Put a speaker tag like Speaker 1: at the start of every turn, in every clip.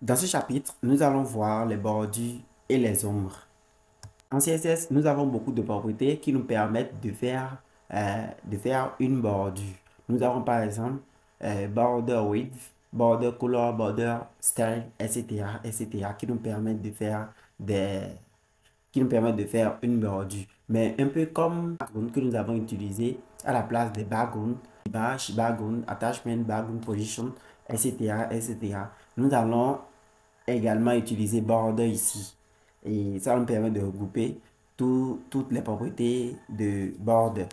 Speaker 1: Dans ce chapitre, nous allons voir les bordures et les ombres. En CSS, nous avons beaucoup de propriétés qui nous permettent de faire une bordure. Nous avons par exemple border width, border color, border style, etc., etc., qui nous permettent de faire une bordure. Mais un peu comme background que nous avons utilisé à la place des backgrounds, image, background, attachment, background position, etc., etc. Nous allons également utiliser border ici. Et ça nous permet de regrouper toutes les propriétés de border.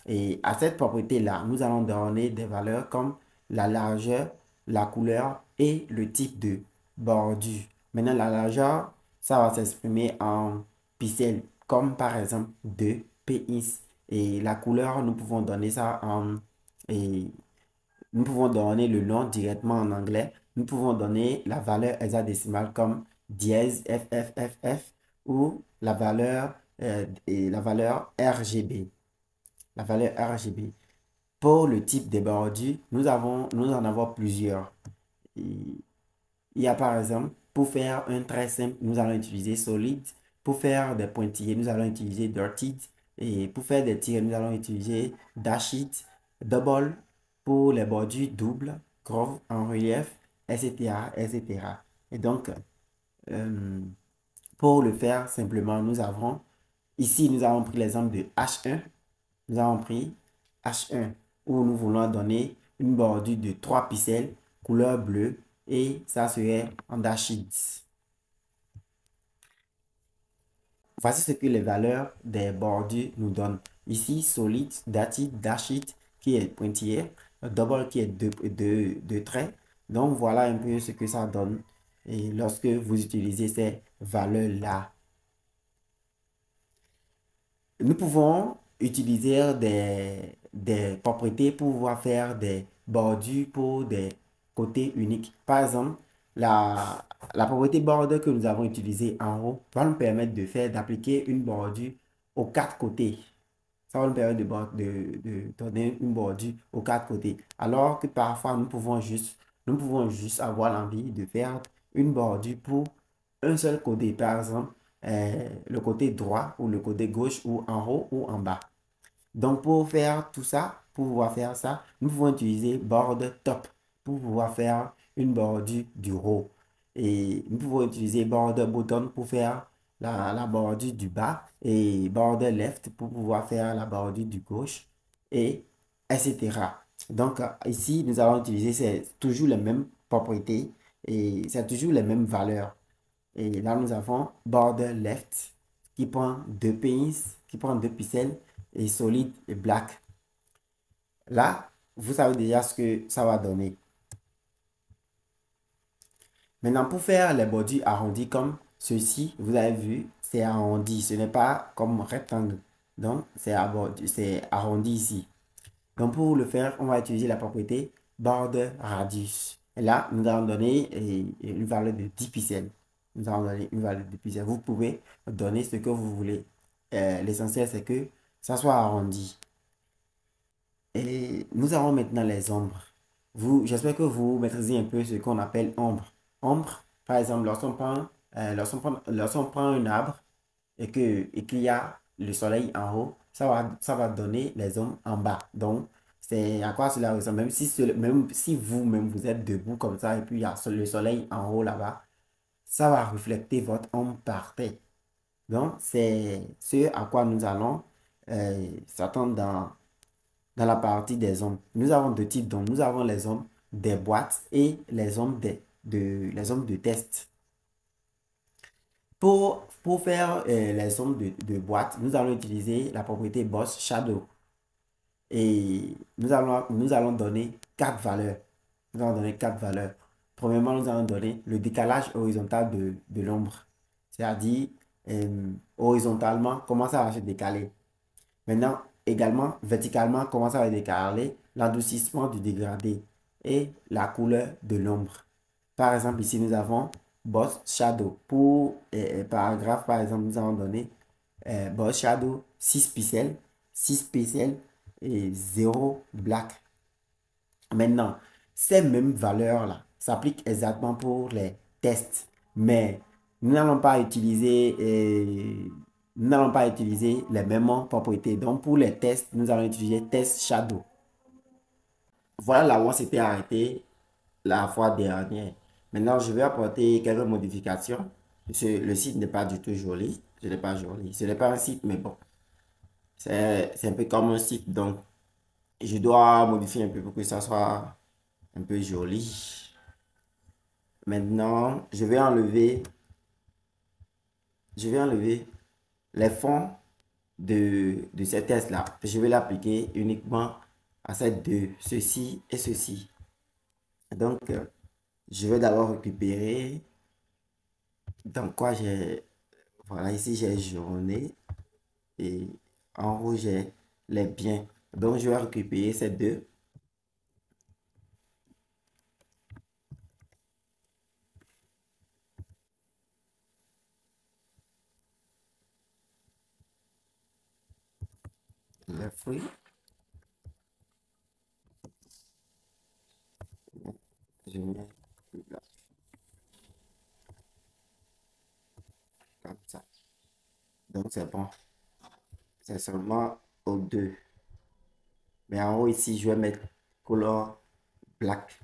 Speaker 1: Et à cette propriété-là, nous allons donner des valeurs comme la largeur, la couleur et le type de bordure. Maintenant, la largeur, ça va s'exprimer en pixels, comme par exemple 2 px. Et la couleur, nous pouvons donner ça en... Et nous pouvons donner le nom directement en anglais. Nous pouvons donner la valeur hexadécimale comme dièse FFFF ou la valeur RGB. La valeur RGB. Pour le type de bordure, nous en avons plusieurs. Il y a par exemple, pour faire un trait simple, nous allons utiliser solid. Pour faire des pointillés, nous allons utiliser dirted. Et pour faire des tirés, nous allons utiliser dashed, double. Pour les bordures doubles, groove, en relief, etc., etc. Et donc, euh, pour le faire simplement, ici, nous avons pris l'exemple de H1. Nous avons pris H1 où nous voulons donner une bordure de 3 pixels, couleur bleue, et ça serait en dashed. Voici ce que les valeurs des bordures nous donnent. Ici, solide, dated, dashed qui est pointillé, double qui est deux traits. Donc, voilà un peu ce que ça donne et lorsque vous utilisez ces valeurs-là. Nous pouvons utiliser des propriétés pour pouvoir faire des bordures pour des côtés uniques. Par exemple, la propriété border que nous avons utilisée en haut va nous permettre d'appliquer une bordure aux quatre côtés. Ça va nous permettre de donner une bordure aux quatre côtés. Alors que parfois, nous pouvons juste avoir l'envie de faire une bordure pour un seul côté. Par exemple, le côté droit ou le côté gauche ou en haut ou en bas. Donc, pour faire tout ça, pour pouvoir faire ça, nous pouvons utiliser border top pour pouvoir faire une bordure du haut. Et nous pouvons utiliser border bottom pour faire la bordure du bas et border left pour pouvoir faire la bordure du gauche et etc. Donc, ici, nous allons utiliser toujours les mêmes propriétés et c'est toujours les mêmes valeurs. Et là, nous avons border left qui prend 2 pixels et solide et black. Là, vous savez déjà ce que ça va donner. Maintenant, pour faire les bordures arrondis comme ceci, vous avez vu, c'est arrondi. Ce n'est pas comme rectangle. Donc, c'est arrondi ici. Donc, pour le faire, on va utiliser la propriété border radius. Et là, nous allons donner une valeur de 10 pixels. Nous allons donner une valeur de 10 pixels. Vous pouvez donner ce que vous voulez. L'essentiel, c'est que ça soit arrondi. Et nous avons maintenant les ombres. J'espère que vous maîtrisez un peu ce qu'on appelle ombre. Ombre, par exemple, lorsqu'on prend un arbre et qu'il y a le soleil en haut, ça va donner les ombres en bas. Donc, c'est à quoi cela ressemble. Même si vous-même vous êtes debout comme ça et puis il y a le soleil en haut là-bas, ça va refléter votre ombre par terre. Donc, c'est ce à quoi nous allons s'attendre dans la partie des ombres. Nous avons deux types d'ombres. Nous avons les ombres des boîtes et les ombres les ombres de test. Pour faire les ombres de boîte, nous allons utiliser la propriété Boss Shadow. Et nous allons donner quatre valeurs. Nous allons donner quatre valeurs. Premièrement, nous allons donner le décalage horizontal de l'ombre. C'est-à-dire, horizontalement, comment ça va se décaler. Maintenant, également, verticalement, comment ça va décaler l'adoucissement du dégradé et la couleur de l'ombre. Par exemple, ici, nous avons Boss Shadow. Pour paragraphe, par exemple, nous allons donner Boss Shadow 6 pixels, 6 pixels et 0 black. Maintenant, ces mêmes valeurs-là s'appliquent exactement pour les test. Mais nous n'allons pas utiliser, nous n'allons pas utiliser les mêmes propriétés. Donc, pour les tests, nous allons utiliser test shadow. Voilà là où on s'était arrêté la fois dernière. Maintenant, je vais apporter quelques modifications. Le site n'est pas du tout joli. Ce n'est pas joli. Ce n'est pas un site, mais bon. C'est un peu comme un site. Donc, je dois modifier un peu pour que ça soit un peu joli. Maintenant, je vais enlever les fonds de ces tests-là. Je vais l'appliquer uniquement à cette deux, ceci et ceci. Donc, je vais d'abord récupérer. Donc, quoi, voilà, ici, j'ai journée et en rouge, j'ai les biens. Donc, je vais récupérer ces deux. Les fruits. Je mets là, comme ça. Donc, c'est bon. C'est seulement aux deux. Mais en haut, ici, je vais mettre couleur black.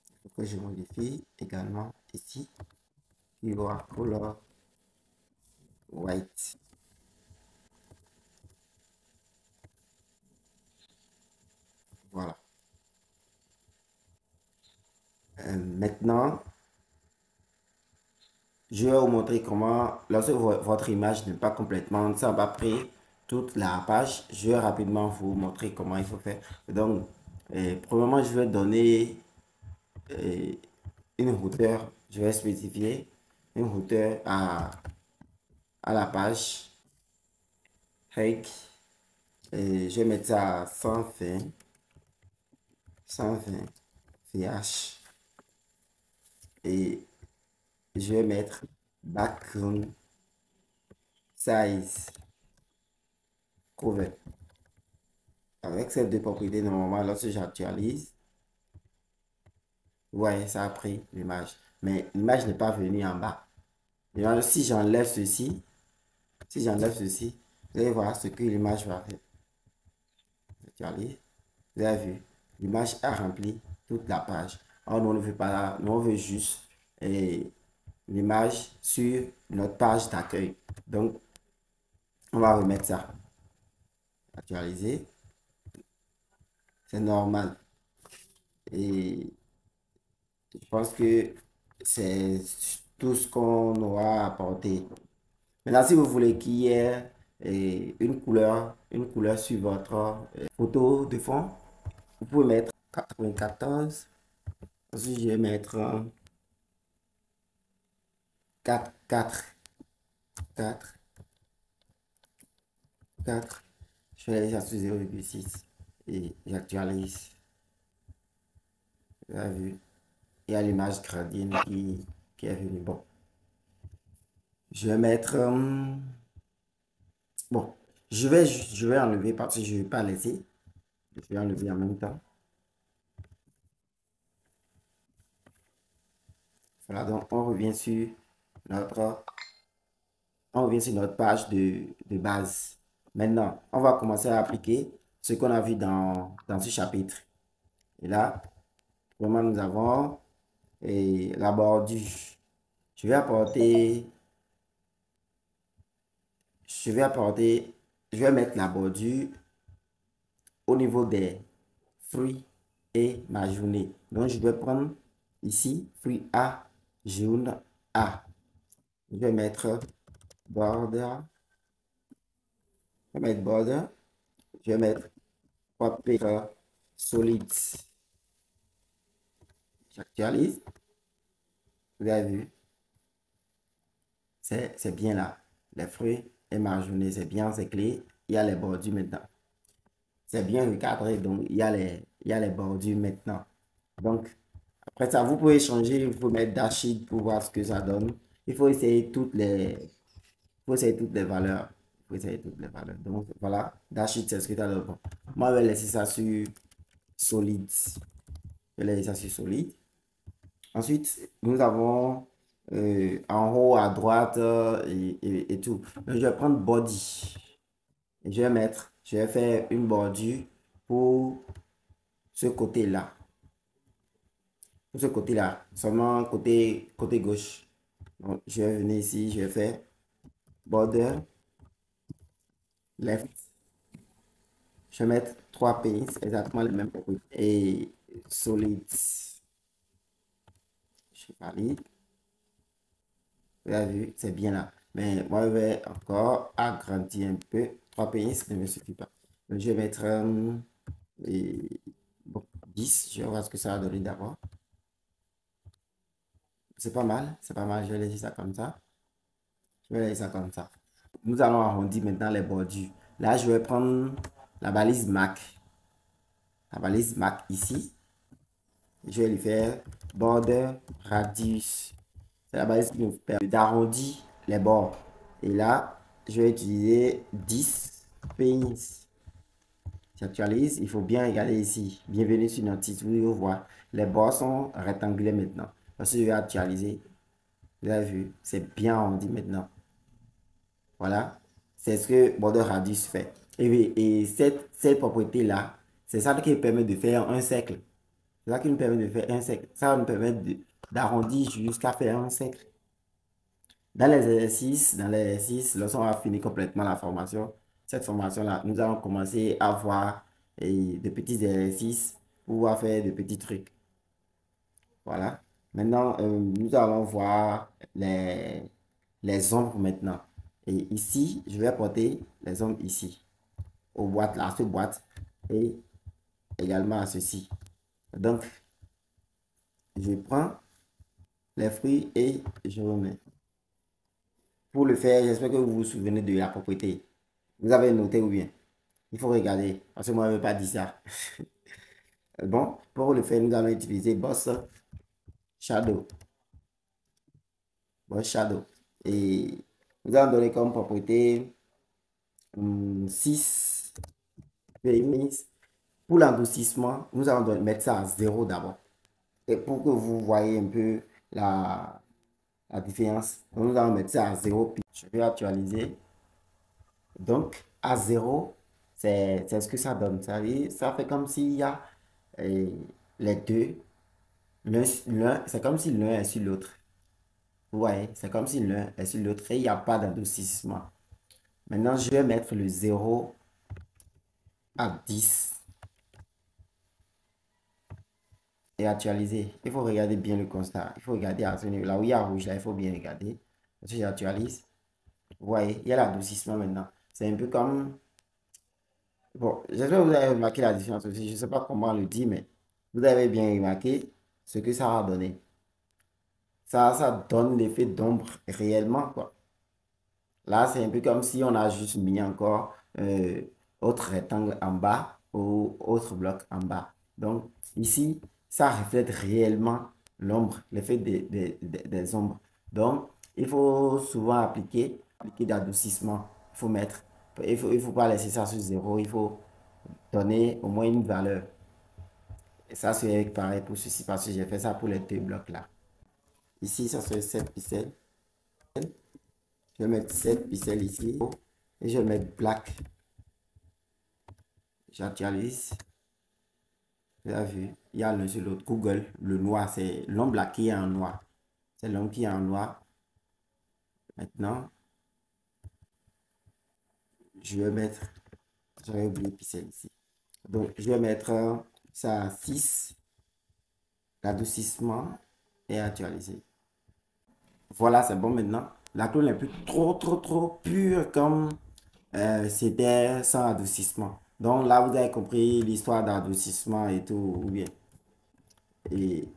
Speaker 1: Il faut que je modifie également ici. Il y aura couleur white. Voilà. Maintenant, je vais vous montrer comment, lorsque votre image n'est pas complètement, ça va pas pris toute la page, je vais rapidement vous montrer comment il faut faire. Donc, premièrement, je vais donner euh, une hauteur, je vais spécifier une hauteur à la page. Height, et je vais mettre ça à 120 VH et je vais mettre background size cover. Avec ces deux propriétés, normalement, lorsque j'actualise, ouais, ça a pris l'image. Mais l'image n'est pas venue en bas. Et si j'enlève ceci, vous allez voir ce que l'image va faire. J'actualise. Vous avez vu, l'image a rempli toute la page. Alors, nous, on ne veut pas, nous, on veut juste l'image sur notre page d'accueil. Donc, on va remettre ça. Actualiser. C'est normal. Et je pense que c'est tout ce qu'on aura apporté. Maintenant, si vous voulez qu'il y ait une couleur sur votre photo de fond, vous pouvez mettre 94. Ensuite, je vais mettre 4, 4, 4, 4. Je vais aller sur 0,6 et j'actualise. Vous avez vu, il y a l'image gradient qui est venue. Bon, je vais mettre. Bon, je vais enlever parce que je ne vais pas laisser. Je vais enlever en même temps. Voilà, donc notre, on revient sur notre page de base. Maintenant, on va commencer à appliquer ce qu'on a vu dans ce chapitre. Et là, vraiment, nous avons la bordure. Je vais apporter, je vais mettre la bordure au niveau des fruits et ma journée. Donc, je vais prendre ici, fruit A, jaune A. Je vais mettre border. Je vais mettre border. Je vais mettre paper solide. J'actualise. Vous avez vu, c'est bien là. Les fruits et ma journée, c'est bien, c'est clé. Il y a les bordures maintenant. C'est bien recadré, donc il y a les bordures maintenant. Donc, après ça, vous pouvez changer, vous pouvez mettre dashit pour voir ce que ça donne. Il faut essayer toutes les faut essayer toutes les valeurs. Faut essayer toutes les valeurs. Donc, voilà. Dashit, c'est ce que tu as de bon. Moi, je vais laisser ça sur solide. Je vais laisser ça sur solide. Ensuite, nous avons en haut à droite et tout. Donc, je vais prendre body. Et je vais faire une bordure pour ce côté-là. Pour ce côté-là. Seulement côté gauche. Donc, je vais venir ici, je vais faire border, left. Je vais mettre trois pays, exactement les mêmes propriétés. Et solide. Je valide. Vous avez vu, c'est bien là. Mais moi, je vais encore agrandir un peu. Trois pays, ça ne me suffit pas. Donc, je vais mettre bon, 10. Je vais voir ce que ça va donner d'abord. C'est pas mal, c'est pas mal. Je vais laisser ça comme ça. Je vais laisser ça comme ça. Nous allons arrondir maintenant les bordures. Là, je vais prendre la balise MAC. La balise MAC ici. Je vais lui faire border radius. C'est la balise qui me permet d'arrondir les bords. Et là, je vais utiliser 10 pins. J'actualise, il faut bien regarder ici. Bienvenue sur notre site. Vous voyez, les bords sont rectangulaires maintenant. Parce que je vais actualiser. Vous avez vu, c'est bien arrondi maintenant. Voilà, c'est ce que border radius fait. Et cette propriété-là, c'est ça qui permet de faire un cercle. C'est ça qui nous permet de faire un cercle. Ça va nous permettre d'arrondir jusqu'à faire un cercle. Dans l'exercice, lorsqu'on va finir complètement la formation, cette formation-là, nous allons commencer à voir de petits exercices pour pouvoir faire de petits trucs. Voilà. Maintenant, nous allons voir les ombres maintenant. Et ici, je vais porter les ombres ici, aux boîtes, là, à cette boîte, et également à ceci. Donc, je prends les fruits et je remets. Pour le faire, j'espère que vous vous souvenez de la propriété. Vous avez noté ou bien? Il faut regarder, parce que moi, je ne vais pas dire ça. Bon, pour le faire, nous allons utiliser Boss Shadow. Boss Shadow. Et nous allons donner comme propriété 6 PMI. Pour l'endoucissement, nous allons mettre ça à 0 d'abord. Et pour que vous voyez un peu la différence, nous allons mettre ça à 0. Puis je vais actualiser. Donc, à 0, c'est ce que ça donne. Ça fait comme s'il y a les deux. C'est comme si l'un est sur l'autre. Vous voyez, c'est comme si l'un est sur l'autre et il n'y a pas d'adoucissement. Maintenant, je vais mettre le 0 à 10 et actualiser. Il faut regarder bien le constat. Il faut regarder à ce niveau. Là où il y a rouge, là, il faut bien regarder. Si j'actualise, vous voyez, il y a l'adoucissement maintenant. C'est un peu comme... Bon, j'espère que vous avez remarqué la différence aussi. Je ne sais pas comment le dire, mais vous avez bien remarqué ce que ça a donné. Ça donne l'effet d'ombre réellement, quoi. Là, c'est un peu comme si on a juste mis encore autre rectangle en bas ou autre bloc en bas. Donc, ici, ça reflète réellement l'ombre, l'effet des ombres. Donc, il faut souvent appliquer d'adoucissement. Il faut mettre, il faut pas laisser ça sur zéro. Il faut donner au moins une valeur. Et ça, c'est pareil pour ceci parce que j'ai fait ça pour les deux blocs là. Ici, ça serait 7 pixels. Je vais mettre 7 pixels ici. Et je vais mettre black. J'actualise. Vous avez vu, il y a l'un sur l'autre. Google, le noir, c'est l'ombre là qui est en noir. C'est l'ombre qui est en noir. Maintenant, je vais mettre, j'avais oublié pixel ici. Donc, je vais mettre ça à 6, l'adoucissement et actualiser. Voilà, c'est bon maintenant. La couleur n'est plus trop pure comme c'était sans adoucissement. Donc là, vous avez compris l'histoire d'adoucissement et tout, ou bien. Et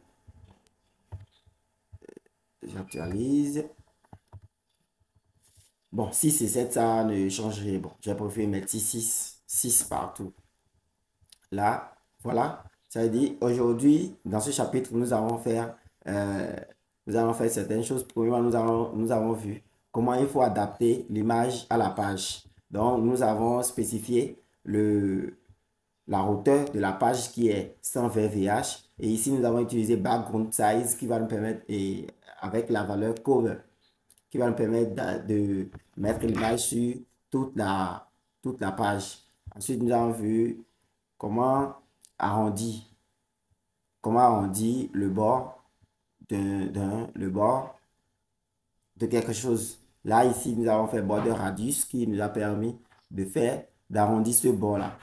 Speaker 1: j'actualise. Bon, 6 et 7 ça ne change rien. Bon, j'ai préféré mettre 6 partout. Là, voilà. Ça veut dire, aujourd'hui, dans ce chapitre, euh, nous allons faire certaines choses. Premièrement, nous avons vu comment il faut adapter l'image à la page. Donc, nous avons spécifié la hauteur de la page qui est 120 VH. Et ici, nous avons utilisé background size qui va nous permettre, et avec la valeur cover, qui va nous permettre de mettre l'image sur toute toute la page. Ensuite, nous avons vu comment arrondir, le bord le bord de quelque chose. Là, ici, nous avons fait border radius qui nous a permis d'arrondir ce bord-là.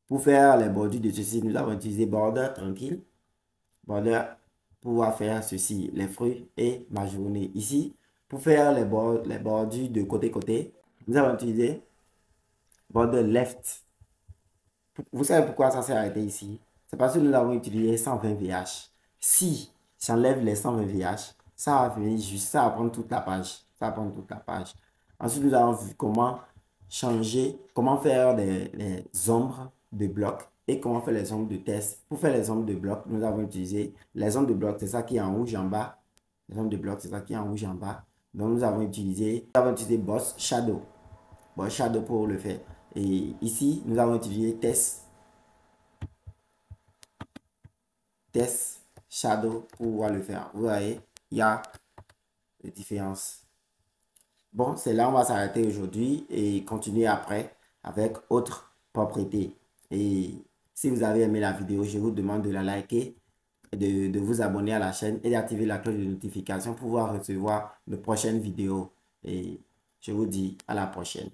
Speaker 1: Pour faire les bordures de ceci, nous avons utilisé border tranquille, border pour pouvoir faire ceci, les fruits et ma journée. Ici, pour faire les bordures de côté-côté, nous avons utilisé border left. Vous savez pourquoi ça s'est arrêté ici? C'est parce que nous avons utilisé 120 VH. Si j'enlève les 120 VH, ça va venir juste, ça va prendre toute la page. Ça va prendre toute la page. Ensuite, nous avons vu comment comment faire les ombres de blocs et comment faire les ombres de test. Pour faire les ombres de blocs, nous avons utilisé les ombres de blocs, c'est ça qui est en rouge en bas. Les ombres de blocs, c'est ça qui est en rouge en bas. Donc, nous avons utilisé Boss Shadow. Boss Shadow pour le faire. Et ici, nous avons utilisé test shadow pour pouvoir le faire. Vous voyez, il y a des différences. Bon, c'est là on va s'arrêter aujourd'hui et continuer après avec autres propriétés. Et si vous avez aimé la vidéo, je vous demande de la liker, de vous abonner à la chaîne et d'activer la cloche de notification pour pouvoir recevoir de prochaines vidéos. Et je vous dis à la prochaine.